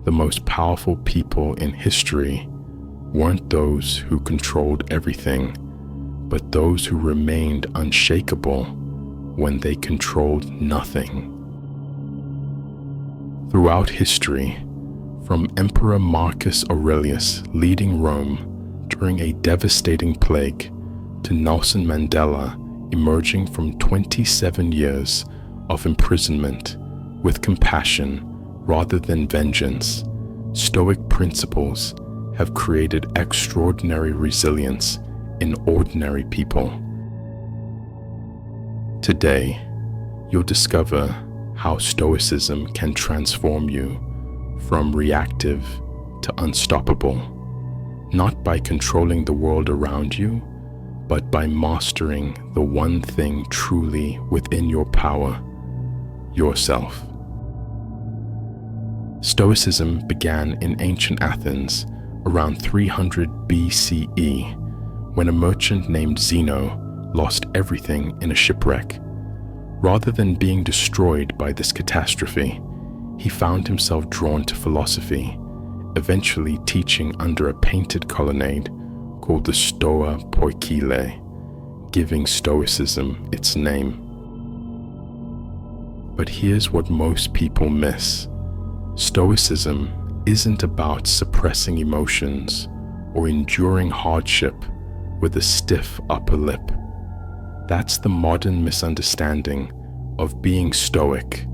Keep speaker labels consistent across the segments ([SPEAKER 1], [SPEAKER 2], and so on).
[SPEAKER 1] The most powerful people in history weren't those who controlled everything, but those who remained unshakable when they controlled nothing. Throughout history, from Emperor Marcus Aurelius leading Rome during a devastating plague to Nelson Mandela emerging from 27 years of imprisonment with compassion rather than vengeance, Stoic principles have created extraordinary resilience in ordinary people. Today, you'll discover how Stoicism can transform you from reactive to unstoppable, not by controlling the world around you, but by mastering the one thing truly within your power, yourself. Stoicism began in ancient Athens around 300 BCE, when a merchant named Zeno lost everything in a shipwreck. Rather than being destroyed by this catastrophe, he found himself drawn to philosophy, eventually teaching under a painted colonnade called the Stoa Poikile, giving Stoicism its name. But here's what most people miss. Stoicism isn't about suppressing emotions or enduring hardship with a stiff upper lip. That's the modern misunderstanding of being Stoic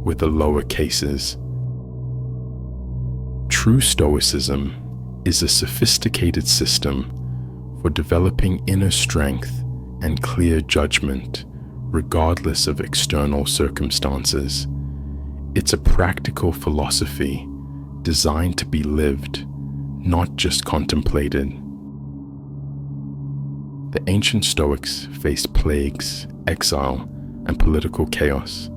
[SPEAKER 1] with the lower cases. True Stoicism is a sophisticated system for developing inner strength and clear judgment regardless of external circumstances. It's a practical philosophy designed to be lived, not just contemplated. The ancient Stoics faced plagues, exile, and political chaos,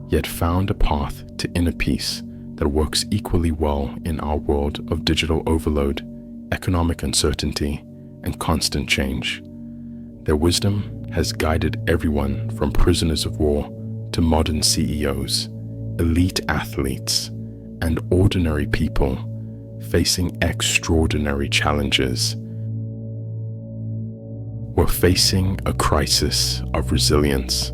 [SPEAKER 1] yet found a path to inner peace that works equally well in our world of digital overload, economic uncertainty, and constant change. Their wisdom has guided everyone from prisoners of war to modern CEOs, elite athletes, and ordinary people facing extraordinary challenges. We're facing a crisis of resilience.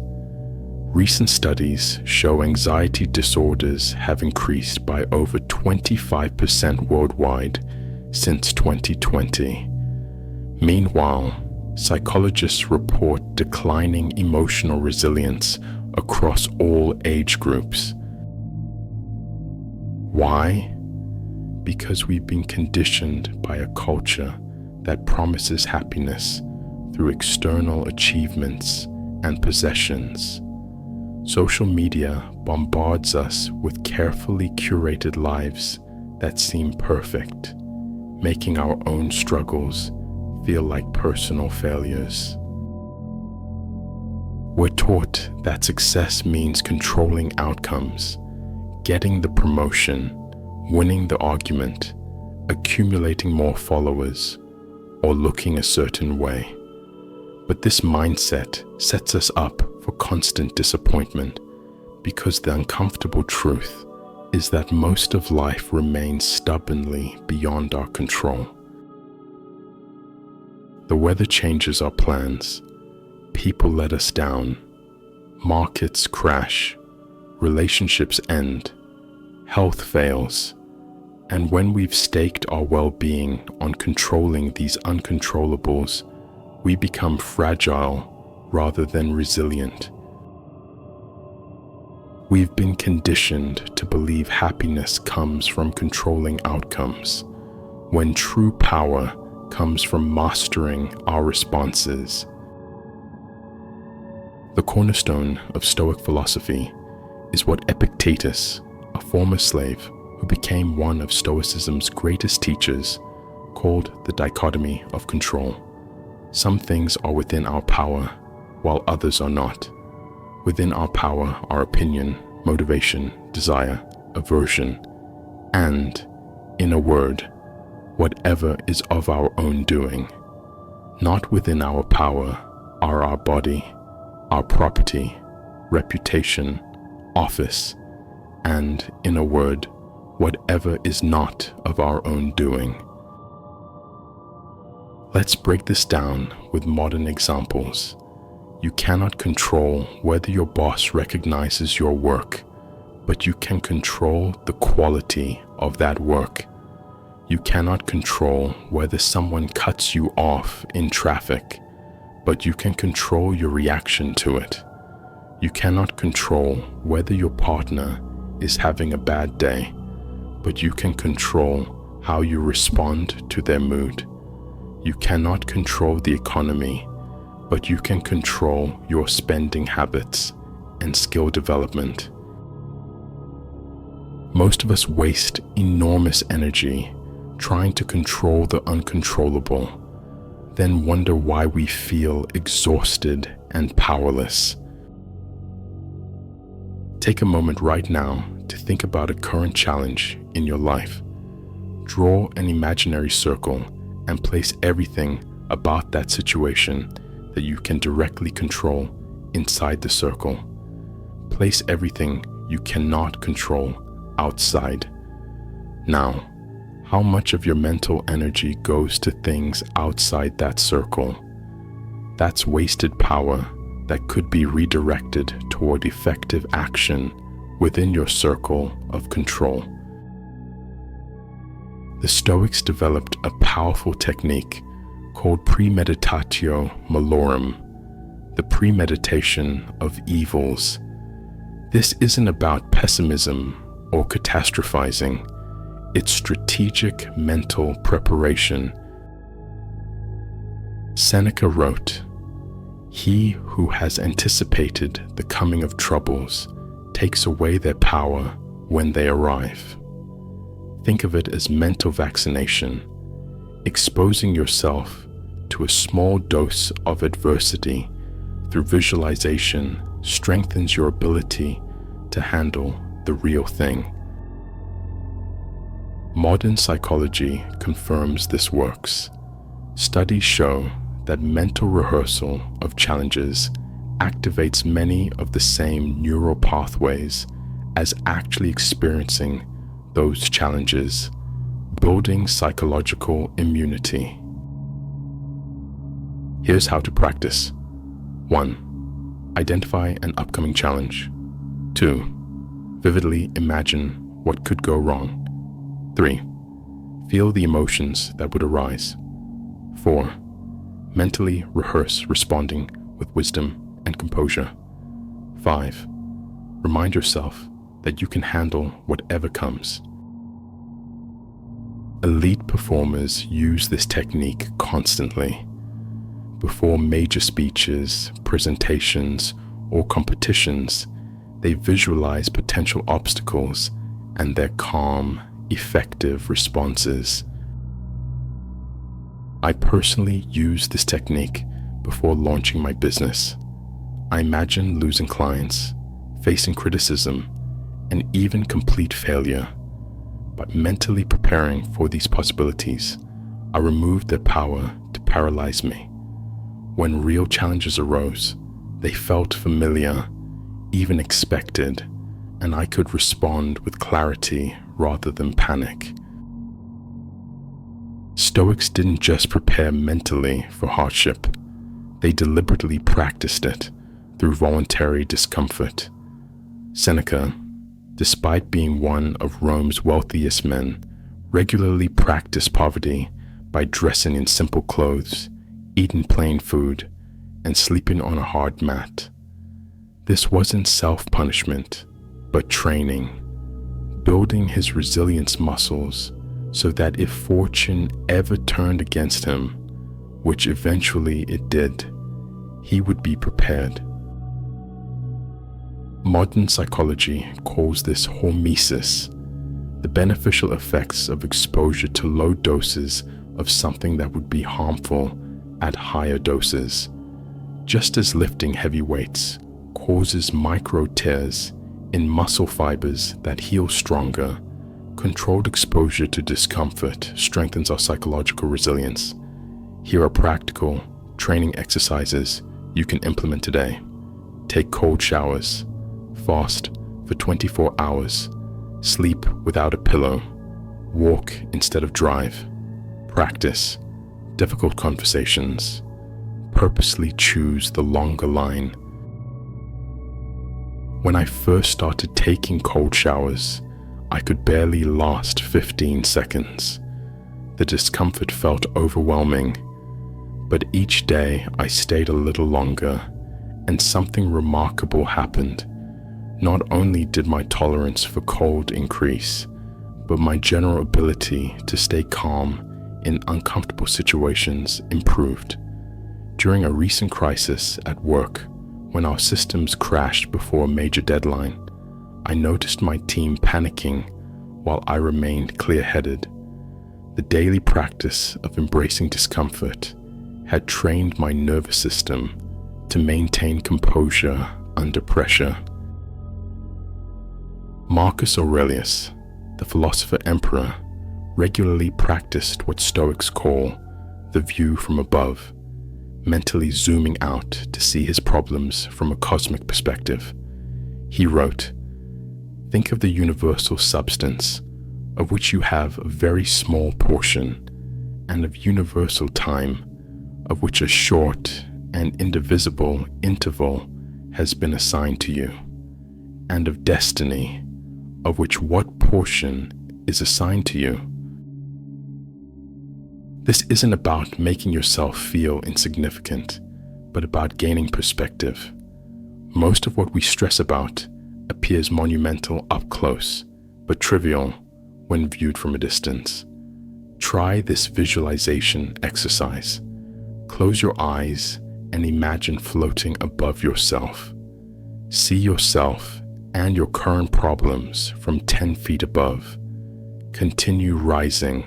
[SPEAKER 1] Recent studies show anxiety disorders have increased by over 25% worldwide since 2020. Meanwhile, psychologists report declining emotional resilience across all age groups. Why? Because we've been conditioned by a culture that promises happiness through external achievements and possessions. Social media bombards us with carefully curated lives that seem perfect, making our own struggles feel like personal failures. We're taught that success means controlling outcomes, getting the promotion, winning the argument, accumulating more followers, or looking a certain way. But this mindset sets us up for constant disappointment because the uncomfortable truth is that most of life remains stubbornly beyond our control. The weather changes our plans, people let us down, markets crash, relationships end, health fails, and when we've staked our well-being on controlling these uncontrollables, we become fragile rather than resilient. We've been conditioned to believe happiness comes from controlling outcomes, when true power comes from mastering our responses. The cornerstone of Stoic philosophy is what Epictetus, a former slave who became one of Stoicism's greatest teachers, called the dichotomy of control. Some things are within our power, while others are not. Within our power are opinion, motivation, desire, aversion, and, in a word, whatever is of our own doing. Not within our power are our body, our property, reputation, office, and, in a word, whatever is not of our own doing. Let's break this down with modern examples. You cannot control whether your boss recognizes your work, but you can control the quality of that work. You cannot control whether someone cuts you off in traffic, but you can control your reaction to it. You cannot control whether your partner is having a bad day, but you can control how you respond to their mood. You cannot control the economy, but you can control your spending habits and skill development. Most of us waste enormous energy trying to control the uncontrollable, then wonder why we feel exhausted and powerless. Take a moment right now to think about a current challenge in your life. Draw an imaginary circle and place everything about that situation that you can directly control inside the circle. Place everything you cannot control outside. Now, how much of your mental energy goes to things outside that circle? That's wasted power that could be redirected toward effective action within your circle of control. The Stoics developed a powerful technique called premeditatio malorum, the premeditation of evils. This isn't about pessimism or catastrophizing. It's strategic mental preparation. Seneca wrote, "He who has anticipated the coming of troubles takes away their power when they arrive." Think of it as mental vaccination. Exposing yourself to a small dose of adversity through visualization strengthens your ability to handle the real thing. Modern psychology confirms this works. Studies show that mental rehearsal of challenges activates many of the same neural pathways as actually experiencing those challenges, building psychological immunity. Here's how to practice. 1. Identify an upcoming challenge. 2. Vividly imagine what could go wrong. 3. Feel the emotions that would arise. 4. Mentally rehearse responding with wisdom and composure. 5. Remind yourself that you can handle whatever comes. Elite performers use this technique constantly. Before major speeches, presentations, or competitions, they visualize potential obstacles and their calm, effective responses. I personally use this technique before launching my business. I imagine losing clients, facing criticism, and even complete failure. By mentally preparing for these possibilities, I removed their power to paralyze me. When real challenges arose, they felt familiar, even expected, and I could respond with clarity rather than panic. Stoics didn't just prepare mentally for hardship, they deliberately practiced it through voluntary discomfort. Seneca, despite being one of Rome's wealthiest men, regularly practiced poverty by dressing in simple clothes, eating plain food, and sleeping on a hard mat. This wasn't self-punishment, but training, building his resilience muscles so that if fortune ever turned against him, which eventually it did, he would be prepared. Modern psychology calls this hormesis, the beneficial effects of exposure to low doses of something that would be harmful at higher doses. Just as lifting heavy weights causes micro tears in muscle fibers that heal stronger, controlled exposure to discomfort strengthens our psychological resilience. Here are practical training exercises you can implement today. Take cold showers. Fast for 24 hours. Sleep without a pillow. Walk instead of drive. Practice difficult conversations. Purposely choose the longer line. When I first started taking cold showers, I could barely last 15 seconds. The discomfort felt overwhelming, but each day I stayed a little longer, and something remarkable happened. Not only did my tolerance for cold increase, but my general ability to stay calm in uncomfortable situations improved. During a recent crisis at work, when our systems crashed before a major deadline, I noticed my team panicking while I remained clear-headed. The daily practice of embracing discomfort had trained my nervous system to maintain composure under pressure. Marcus Aurelius, the philosopher-emperor, regularly practiced what Stoics call the view from above, mentally zooming out to see his problems from a cosmic perspective. He wrote, "Think of the universal substance, of which you have a very small portion, and of universal time, of which a short and indivisible interval has been assigned to you, and of destiny, of which what portion is assigned to you." This isn't about making yourself feel insignificant, but about gaining perspective. Most of what we stress about appears monumental up close, but trivial when viewed from a distance. Try this visualization exercise. Close your eyes and imagine floating above yourself. See yourself and your current problems from 10 feet above. Continue rising,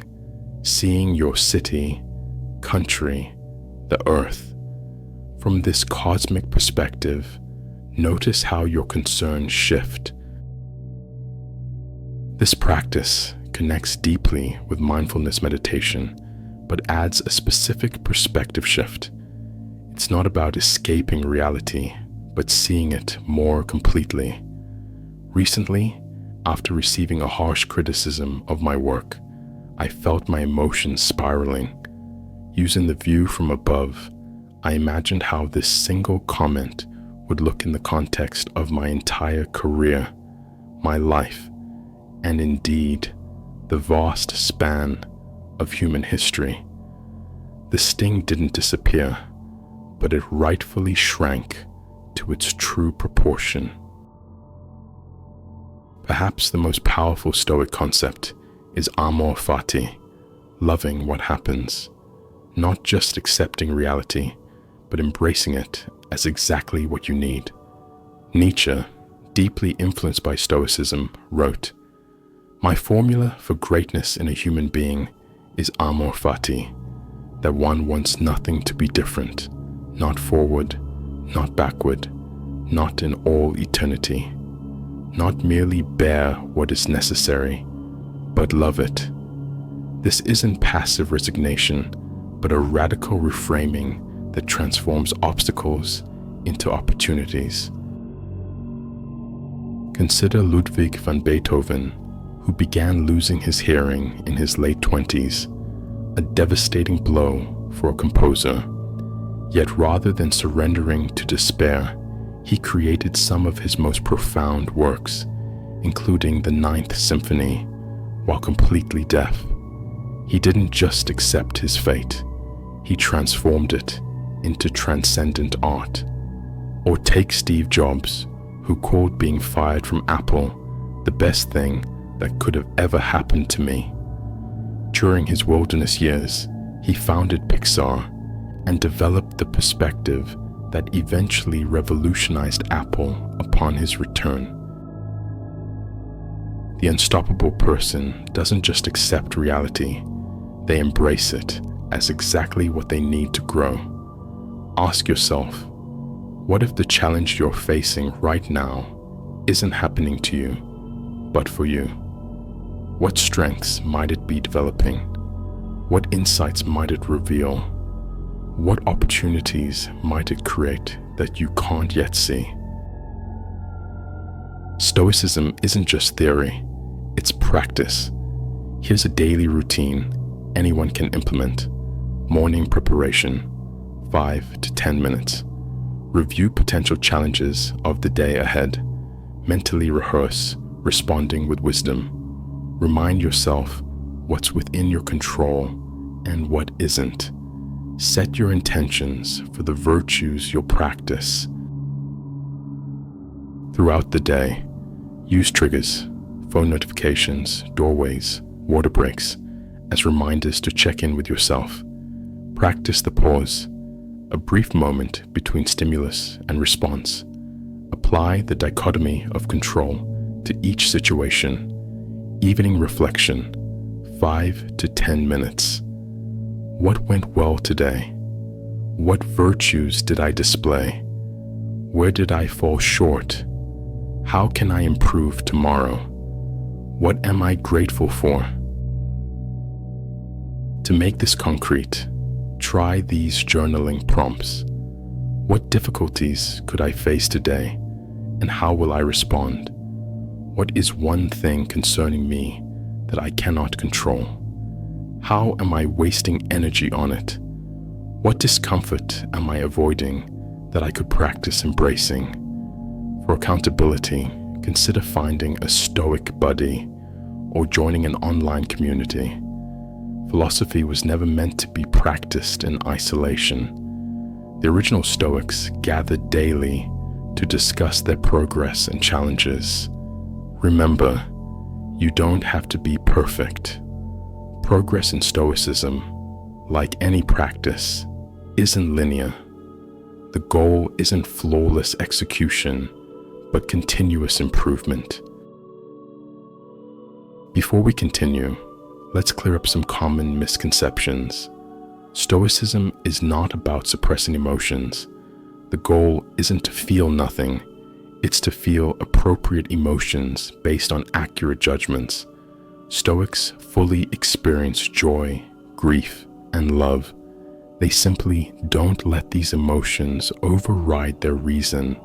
[SPEAKER 1] seeing your city, country, the earth. From this cosmic perspective, notice how your concerns shift. This practice connects deeply with mindfulness meditation, but adds a specific perspective shift. It's not about escaping reality, but seeing it more completely. Recently, after receiving a harsh criticism of my work, I felt my emotions spiraling. Using the view from above, I imagined how this single comment would look in the context of my entire career, my life, and indeed, the vast span of human history. The sting didn't disappear, but it rightfully shrank to its true proportion. Perhaps the most powerful Stoic concept is Amor Fati, loving what happens, not just accepting reality, but embracing it as exactly what you need. Nietzsche, deeply influenced by Stoicism, wrote, "My formula for greatness in a human being is Amor Fati, that one wants nothing to be different, not forward, not backward, not in all eternity, not merely bear what is necessary, but love it." This isn't passive resignation, but a radical reframing that transforms obstacles into opportunities. Consider Ludwig van Beethoven, who began losing his hearing in his late 20s, a devastating blow for a composer. Yet rather than surrendering to despair, he created some of his most profound works, including the Ninth Symphony, while completely deaf. He didn't just accept his fate, he transformed it into transcendent art. Or take Steve Jobs, who called being fired from Apple the best thing that could have ever happened to me. During his wilderness years, he founded Pixar and developed the perspective that eventually revolutionized Apple upon his return. The unstoppable person doesn't just accept reality, they embrace it as exactly what they need to grow. Ask yourself, what if the challenge you're facing right now isn't happening to you, but for you? What strengths might it be developing? What insights might it reveal? What opportunities might it create that you can't yet see? Stoicism isn't just theory, it's practice. Here's a daily routine anyone can implement. Morning preparation, 5 to 10 minutes. Review potential challenges of the day ahead. Mentally rehearse responding with wisdom. Remind yourself what's within your control and what isn't. Set your intentions for the virtues you'll practice. Throughout the day, use triggers, phone notifications, doorways, water breaks as reminders to check in with yourself. Practice the pause, a brief moment between stimulus and response. Apply the dichotomy of control to each situation. Evening reflection, 5 to 10 minutes. What went well today? What virtues did I display? Where did I fall short? How can I improve tomorrow? What am I grateful for? To make this concrete, try these journaling prompts. What difficulties could I face today, and how will I respond? What is one thing concerning me that I cannot control? How am I wasting energy on it? What discomfort am I avoiding that I could practice embracing? For accountability, consider finding a Stoic buddy or joining an online community. Philosophy was never meant to be practiced in isolation. The original Stoics gathered daily to discuss their progress and challenges. Remember, you don't have to be perfect. Progress in Stoicism, like any practice, isn't linear. The goal isn't flawless execution, but continuous improvement. Before we continue, let's clear up some common misconceptions. Stoicism is not about suppressing emotions. The goal isn't to feel nothing, it's to feel appropriate emotions based on accurate judgments. Stoics fully experience joy, grief, and love. They simply don't let these emotions override their reason.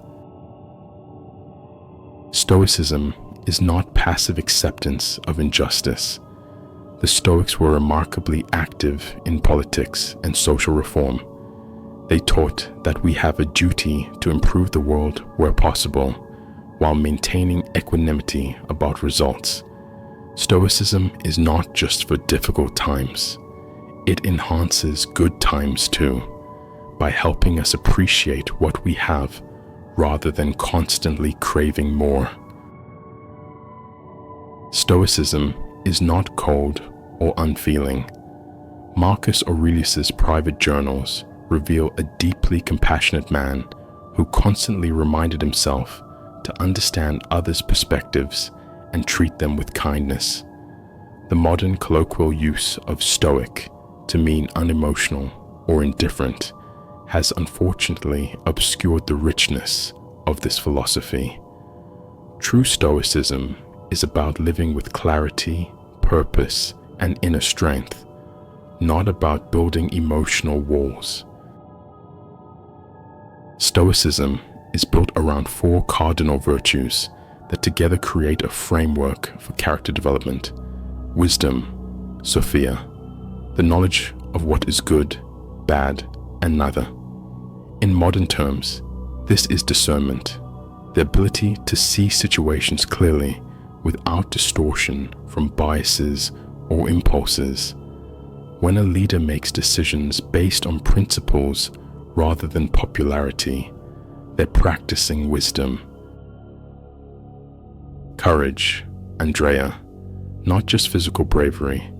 [SPEAKER 1] Stoicism is not passive acceptance of injustice. The Stoics were remarkably active in politics and social reform. They taught that we have a duty to improve the world where possible, while maintaining equanimity about results. Stoicism is not just for difficult times. It enhances good times too, by helping us appreciate what we have rather than constantly craving more. Stoicism is not cold or unfeeling. Marcus Aurelius's private journals reveal a deeply compassionate man who constantly reminded himself to understand others' perspectives and treat them with kindness. The modern colloquial use of Stoic to mean unemotional or indifferent has unfortunately obscured the richness of this philosophy. True Stoicism is about living with clarity, purpose, and inner strength, not about building emotional walls. Stoicism is built around 4 cardinal virtues that together create a framework for character development. Wisdom, Sophia, the knowledge of what is good, bad, and neither. In modern terms, this is discernment, the ability to see situations clearly without distortion from biases or impulses. When a leader makes decisions based on principles rather than popularity, they're practicing wisdom. Courage, Andrea, not just physical bravery,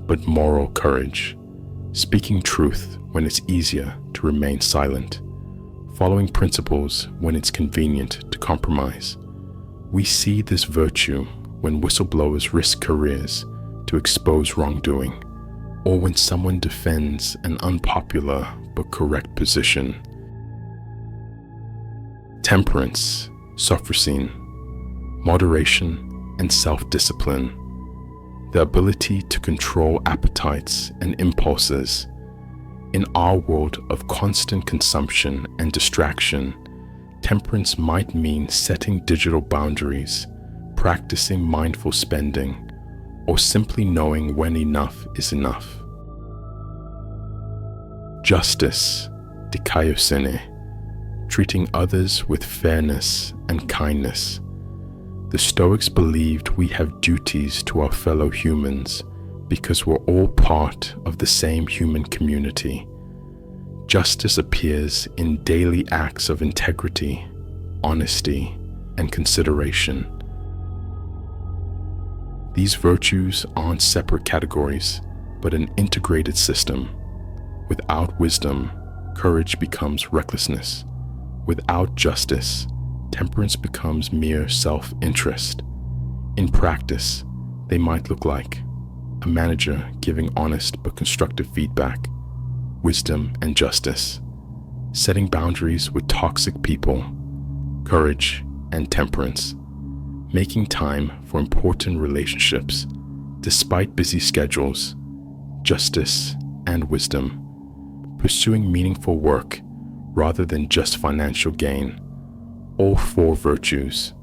[SPEAKER 1] but moral courage, speaking truth when it's easier to remain silent, following principles when it's convenient to compromise. We see this virtue when whistleblowers risk careers to expose wrongdoing, or when someone defends an unpopular but correct position. Temperance, Sophrosyne, moderation, and self-discipline, the ability to control appetites and impulses. In our world of constant consumption and distraction, temperance might mean setting digital boundaries, practicing mindful spending, or simply knowing when enough is enough. Justice, dikaiosune, treating others with fairness and kindness. The Stoics believed we have duties to our fellow humans because we're all part of the same human community. Justice appears in daily acts of integrity, honesty, and consideration. These virtues aren't separate categories, but an integrated system. Without wisdom, courage becomes recklessness. Without justice, temperance becomes mere self-interest. In practice, they might look like a manager giving honest but constructive feedback, wisdom and justice, setting boundaries with toxic people, courage and temperance, making time for important relationships despite busy schedules, justice and wisdom, pursuing meaningful work rather than just financial gain, all four virtues.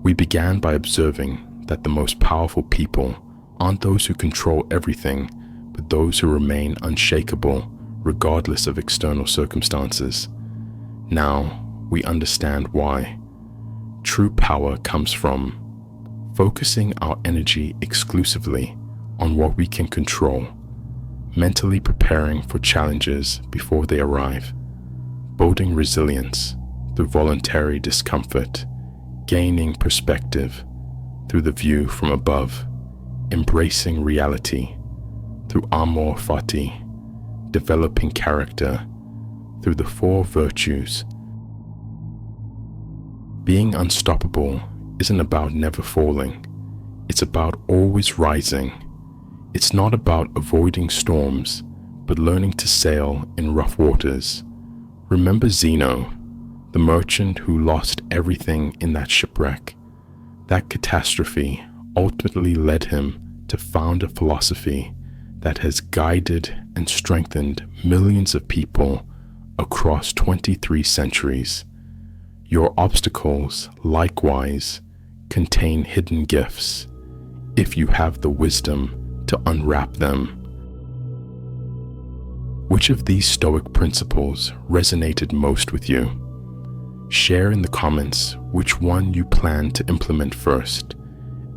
[SPEAKER 1] We began by observing that the most powerful people aren't those who control everything, but those who remain unshakable regardless of external circumstances. Now we understand why. True power comes from focusing our energy exclusively on what we can control, mentally preparing for challenges before they arrive, building resilience through voluntary discomfort, gaining perspective through the view from above, embracing reality through Amor Fati, developing character through the four virtues. Being unstoppable isn't about never falling, it's about always rising. It's not about avoiding storms, but learning to sail in rough waters. Remember Zeno, the merchant who lost everything in that shipwreck. That catastrophe ultimately led him to found a philosophy that has guided and strengthened millions of people across 23 centuries. Your obstacles, likewise, contain hidden gifts, if you have the wisdom to unwrap them. Which of these Stoic principles resonated most with you? Share in the comments which one you plan to implement first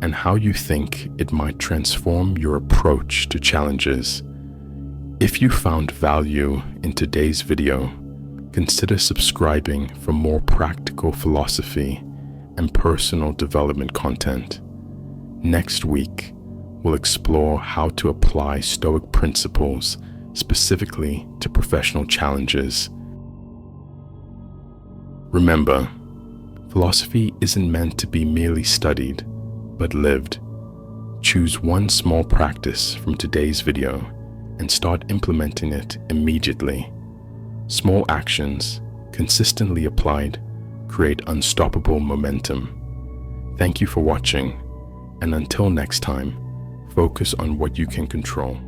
[SPEAKER 1] and how you think it might transform your approach to challenges. If you found value in today's video, consider subscribing for more practical philosophy and personal development content. Next week, we'll explore how to apply Stoic principles specifically to professional challenges. Remember, philosophy isn't meant to be merely studied, but lived. Choose one small practice from today's video and start implementing it immediately. Small actions, consistently applied, create unstoppable momentum. Thank you for watching, and until next time, focus on what you can control.